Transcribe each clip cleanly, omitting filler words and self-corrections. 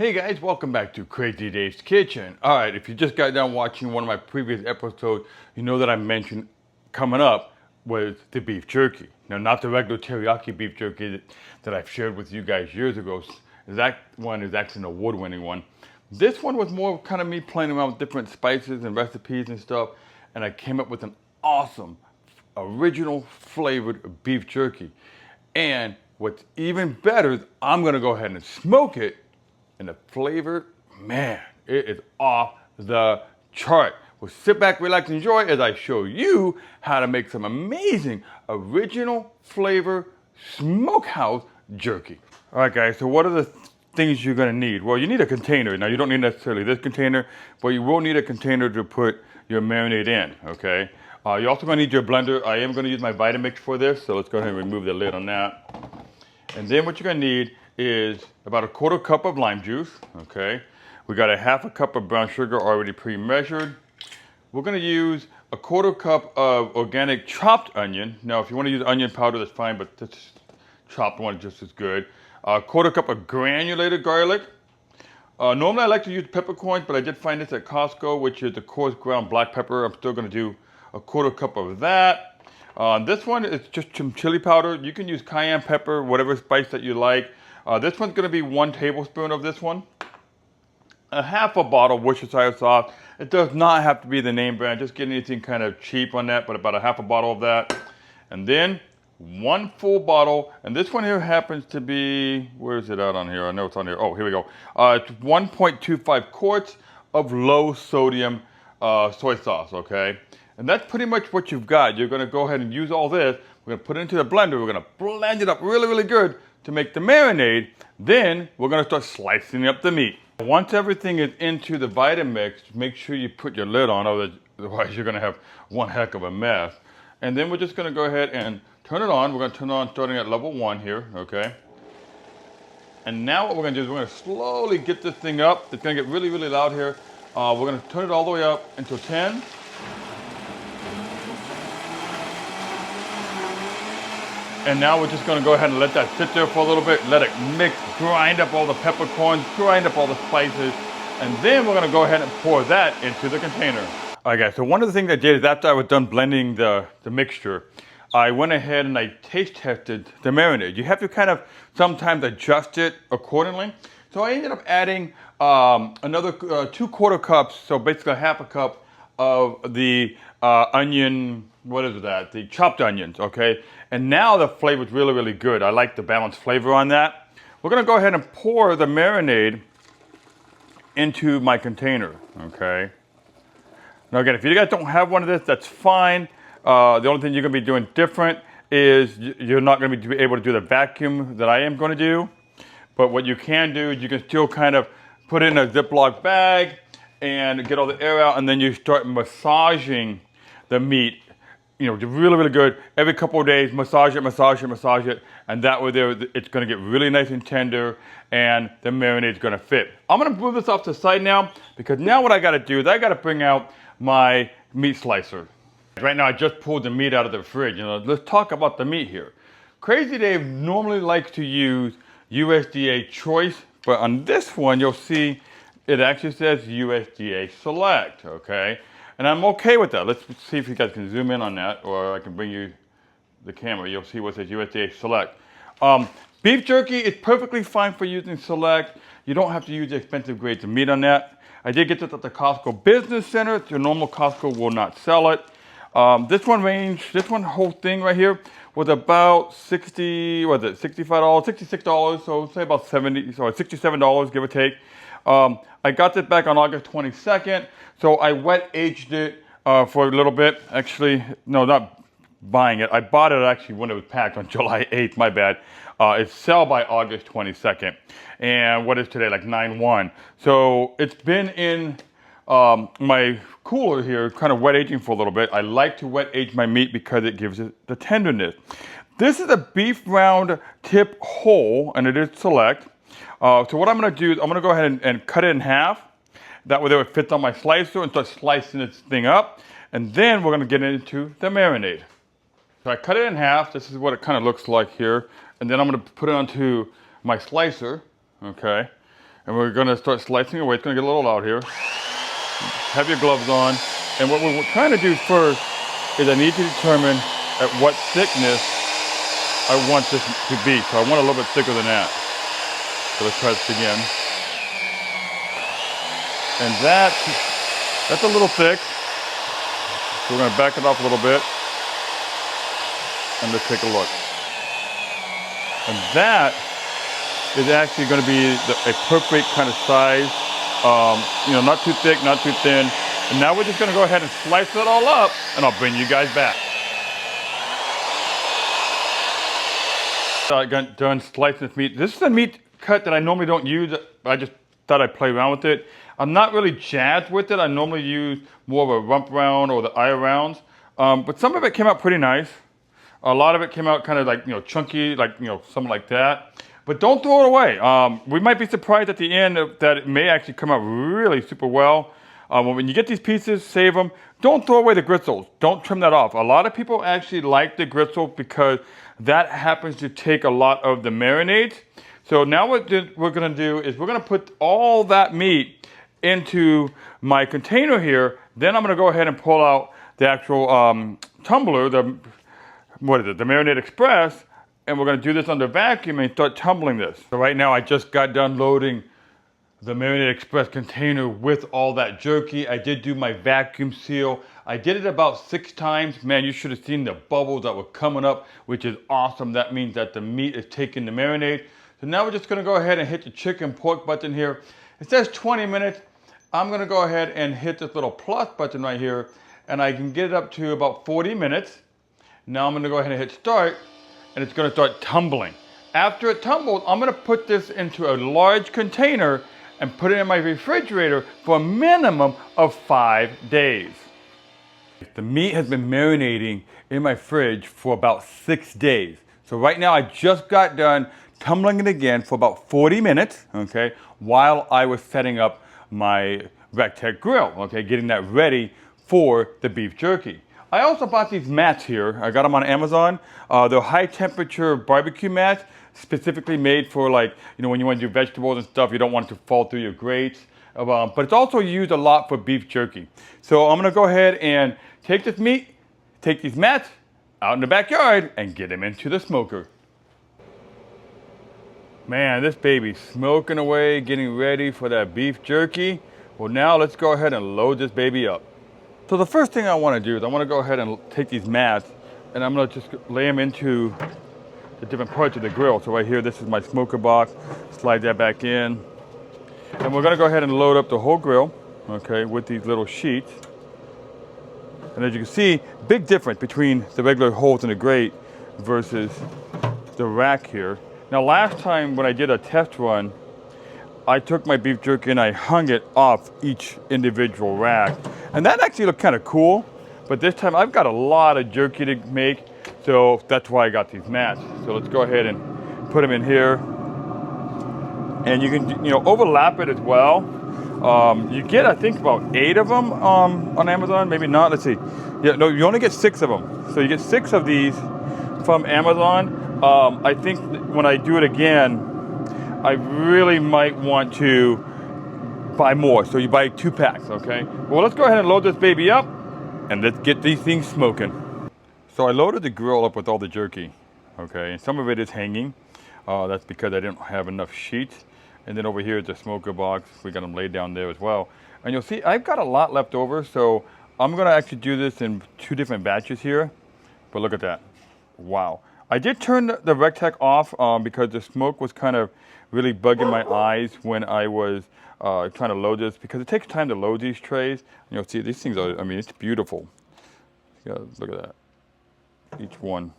Hey guys, welcome back to Crazy Dave's Kitchen. Alright, if you just got done watching one of my previous episodes, you know that I mentioned coming up was the beef jerky. Now, not the regular teriyaki beef jerky that I've shared with you guys years ago. That one is actually an award-winning one. This one was more kind of me playing around with different spices and recipes and stuff, and I came up with an awesome, original flavored beef jerky. And what's even better is I'm gonna go ahead and smoke it. And the flavor, man, it is off the chart. Well, sit back, relax, and enjoy as I show you how to make some amazing original flavor smokehouse jerky. All right, guys, so what are the things you're gonna need? Well, you need a container. Now, you don't need necessarily this container, but you will need a container to put your marinade in, okay? You're also gonna need your blender. I am gonna use my Vitamix for this, so let's go ahead and remove the lid on that. And then what you're gonna need is about a quarter cup of lime juice, okay? We got a half a cup of brown sugar already pre-measured. We're gonna use a quarter cup of organic chopped onion. Now, if you wanna use onion powder, that's fine, but this chopped one is just as good. A quarter cup of granulated garlic. Normally I like to use peppercorns, but I did find this at Costco, which is the coarse ground black pepper. I'm still gonna do a quarter cup of that. This one is just some chili powder. You can use cayenne pepper, whatever spice that you like. This one's gonna be 1 tablespoon of this one. A half a bottle of Worcestershire sauce. It does not have to be the name brand. Just get anything kind of cheap on that, but about a half a bottle of that. And then 1 full bottle, and this one here happens to be, where is it out on here? I know it's on here. Oh, here we go. It's 1.25 quarts of low sodium soy sauce, okay? And that's pretty much what you've got. You're gonna go ahead and use all this. We're gonna put it into the blender. We're gonna blend it up really, really good to make the marinade. Then we're gonna start slicing up the meat. Once everything is into the Vitamix, make sure you put your lid on, otherwise you're gonna have one heck of a mess. And then we're just gonna go ahead and turn it on. We're gonna turn it on starting at level 1 here, okay? And now what we're gonna do is we're gonna slowly get this thing up. It's gonna get really, really loud here. We're gonna turn it all the way up until 10. And now we're just gonna go ahead and let that sit there for a little bit, let it mix, grind up all the peppercorns, grind up all the spices, and then we're gonna go ahead and pour that into the container. All right, guys, so one of the things I did is after I was done blending the mixture, I went ahead and I taste tested the marinade. You have to kind of sometimes adjust it accordingly. So I ended up adding another 2 quarter cups, so basically a half a cup of the onion, what is that? The chopped onions, okay? And now the flavor is really, really good. I like the balanced flavor on that. We're gonna go ahead and pour the marinade into my container, okay? Now again, if you guys don't have one of this, that's fine. The only thing you're gonna be doing different is you're not gonna be able to do the vacuum that I am gonna do. But what you can do is you can still kind of put it in a Ziploc bag and get all the air out, and then you start massaging the meat, you know, really, really good. Every couple of days, massage it, massage it, massage it, and that way there, it's gonna get really nice and tender, and the marinade's gonna fit. I'm gonna move this off to the side now, because now what I gotta do is I gotta bring out my meat slicer. Right now, I just pulled the meat out of the fridge. You know, let's talk about the meat here. Crazy Dave normally likes to use USDA Choice, but on this one, you'll see it actually says USDA Select, okay? And I'm okay with that. Let's see if you guys can zoom in on that, or I can bring you the camera. You'll see what says USDA Select. Beef jerky is perfectly fine for using Select. You don't have to use the expensive grades of meat on that. I did get this at the Costco Business Center. Your normal Costco will not sell it. This one whole thing right here was about $65, $66, so say about $67, give or take. I got this back on August 22nd, so I wet aged it for a little bit. Actually, no, not buying it. I bought it actually when it was packed on July 8th, my bad. It's sell by August 22nd. And what is today, like 9/1. So it's been in my cooler here, kind of wet aging for a little bit. I like to wet age my meat because it gives it the tenderness. This is a beef round tip whole, and it is Select. So what I'm gonna do is I'm gonna go ahead and cut it in half. That way it fits on my slicer and start slicing this thing up. And then we're gonna get into the marinade. So I cut it in half. This is what it kind of looks like here. And then I'm gonna put it onto my slicer, okay? And we're gonna start slicing away. It's gonna get a little loud here. Have your gloves on. And what we're trying to do first is I need to determine at what thickness I want this to be. So I want a little bit thicker than that. So let's try this again. And that's a little thick. So we're gonna back it off a little bit. And let's take a look. And that is actually gonna be a perfect kind of size. Not too thick, not too thin. And now we're just gonna go ahead and slice it all up, and I'll bring you guys back. I got done slicing this meat. This is a meat cut that I normally don't use. I just thought I'd play around with it. I'm not really jazzed with it. I normally use more of a rump round or the eye rounds. But some of it came out pretty nice. A lot of it came out kind of like, chunky, like, something like that. But don't throw it away. We might be surprised at the end that it may actually come out really super well. When you get these pieces, save them. Don't throw away the gristles. Don't trim that off. A lot of people actually like the gristle because that happens to take a lot of the marinade. So now what we're gonna do is we're gonna put all that meat into my container here. Then I'm gonna go ahead and pull out the actual tumbler, the Marinade Express, and we're gonna do this under vacuum and start tumbling this. So right now I just got done loading the Marinade Express container with all that jerky. I did do my vacuum seal. I did it about 6 times. Man, you should have seen the bubbles that were coming up, which is awesome. That means that the meat is taking the marinade. So now we're just gonna go ahead and hit the chicken pork button here. It says 20 minutes. I'm gonna go ahead and hit this little plus button right here, and I can get it up to about 40 minutes. Now I'm gonna go ahead and hit start, and it's gonna start tumbling. After it tumbles, I'm gonna put this into a large container and put it in my refrigerator for a minimum of 5 days. The meat has been marinating in my fridge for about 6 days. So right now I just got done tumbling it again for about 40 minutes, okay, while I was setting up my Recteq grill, okay, getting that ready for the beef jerky. I also bought these mats here. I got them on Amazon. They're high temperature barbecue mats, specifically made for, like, when you want to do vegetables and stuff, you don't want it to fall through your grates. But it's also used a lot for beef jerky. So I'm gonna go ahead and take this meat, take these mats out in the backyard and get them into the smoker. Man, this baby's smoking away, getting ready for that beef jerky. Well, now let's go ahead and load this baby up. So the first thing I wanna do is I wanna go ahead and take these mats and I'm gonna just lay them into the different parts of the grill. So right here, this is my smoker box. Slide that back in. And we're gonna go ahead and load up the whole grill, okay, with these little sheets. And as you can see, big difference between the regular holes in the grate versus the rack here. Now last time when I did a test run, I took my beef jerky and I hung it off each individual rack. And that actually looked kind of cool. But this time I've got a lot of jerky to make. So that's why I got these mats. So let's go ahead and put them in here. And you can, overlap it as well. You get, I think, about 8 of them on Amazon. Maybe not. Let's see. Yeah, no, you only get 6 of them. So you get 6 of these from Amazon. I think when I do it again, I really might want to buy more. So you buy 2 packs, okay? Well, let's go ahead and load this baby up and let's get these things smoking. So I loaded the grill up with all the jerky, okay? And some of it is hanging. That's because I didn't have enough sheets. And then over here is the smoker box. We got them laid down there as well. And you'll see I've got a lot left over, so I'm gonna actually do this in 2 different batches here. But look at that, wow. I did turn the Recteq off because the smoke was kind of really bugging my eyes when I was trying to load this, because it takes time to load these trays. And you'll see these things are, it's beautiful. Look at that. Each one.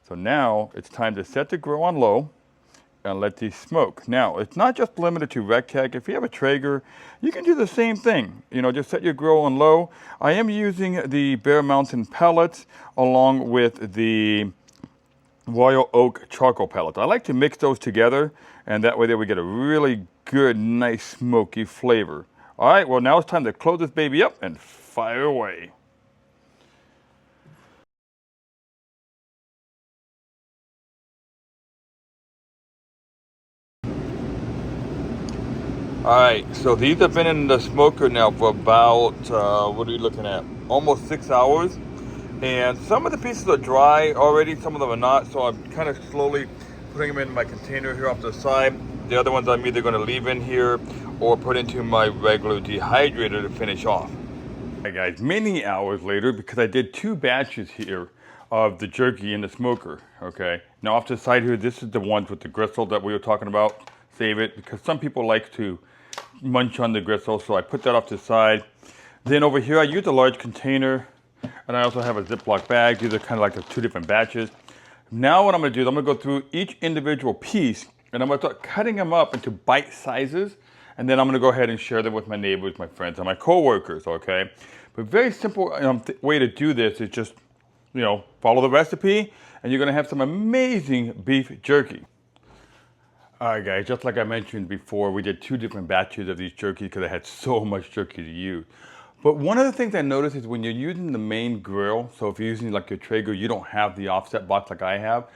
So now it's time to set the grill on low and let these smoke. Now, it's not just limited to Recteq. If you have a Traeger, you can do the same thing. Just set your grill on low. I am using the Bear Mountain pellets along with the Royal Oak charcoal pellets. I like to mix those together, and that way there we get a really good, nice, smoky flavor. All right, well, now it's time to close this baby up and fire away. Alright, so these have been in the smoker now for about, what are we looking at? Almost 6 hours. And some of the pieces are dry already, some of them are not. So I'm kind of slowly putting them in my container here off the side. The other ones I'm either going to leave in here or put into my regular dehydrator to finish off. Alright guys, many hours later, because I did 2 batches here of the jerky in the smoker, okay? Now off to the side here, this is the ones with the gristle that we were talking about. Save it, because some people like to munch on the gristle, so I put that off to the side. Then over here, I use a large container, and I also have a Ziploc bag. These are kind of like the 2 different batches. Now what I'm gonna do is I'm gonna go through each individual piece, and I'm gonna start cutting them up into bite sizes, and then I'm gonna go ahead and share them with my neighbors, my friends, and my coworkers, okay? But very simple way to do this is just, you know, follow the recipe, and you're gonna have some amazing beef jerky. Alright guys, just like I mentioned before, we did 2 different batches of these jerky because I had so much jerky to use. But one of the things I noticed is when you're using the main grill, so if you're using like your Traeger, you don't have the offset box like I have,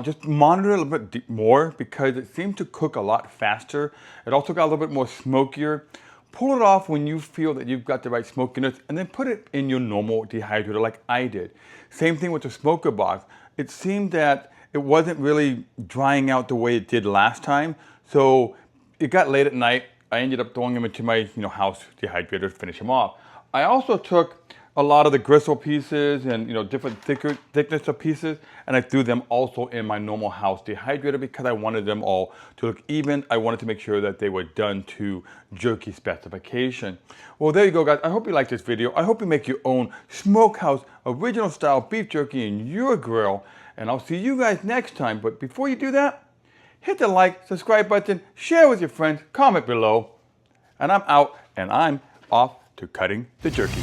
just monitor it a little bit more because it seems to cook a lot faster. It also got a little bit more smokier. Pull it off when you feel that you've got the right smokiness, and then put it in your normal dehydrator like I did. Same thing with the smoker box. It seemed that it wasn't really drying out the way it did last time. So it got late at night. I ended up throwing them into my house dehydrator to finish them off. I also took a lot of the gristle pieces and different thickness of pieces, and I threw them also in my normal house dehydrator because I wanted them all to look even. I wanted to make sure that they were done to jerky specification. Well, there you go guys. I hope you liked this video. I hope you make your own Smokehouse original style beef jerky in your grill, and I'll see you guys next time. But before you do that, hit the like, subscribe button, share with your friends, comment below, and I'm out, and I'm off to cutting the jerky.